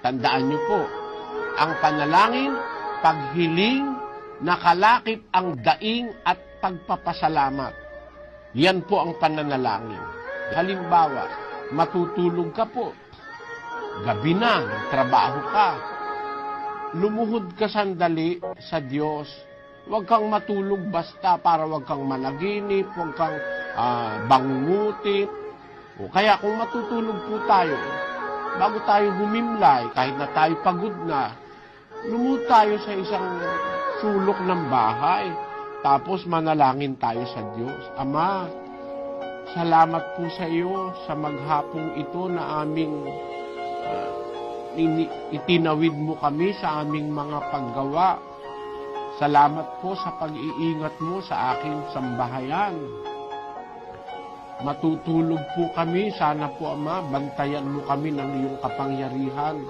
Tandaan niyo po, ang panalangin, paghiling, nakalakip ang daing at pagpapasalamat. Yan po ang pananalangin. Halimbawa, matutulog ka po. Gabi na, trabaho ka. Lumuhod ka sandali sa Diyos. Huwag kang matulog basta para huwag kang managinip, huwag kang bangungutit. O kaya kung matutulog po tayo, bago tayo humimlay, kahit na tayo pagod na, lumuhod tayo sa isang sulok ng bahay. Tapos manalangin tayo sa Diyos. Ama, salamat po sa iyo sa maghapong ito na aming itinawid mo kami sa aming mga paggawa. Salamat po sa pag-iingat mo sa aking sambahayan. Matutulog po kami, sana po Ama, bantayan mo kami ng iyong kapangyarihan.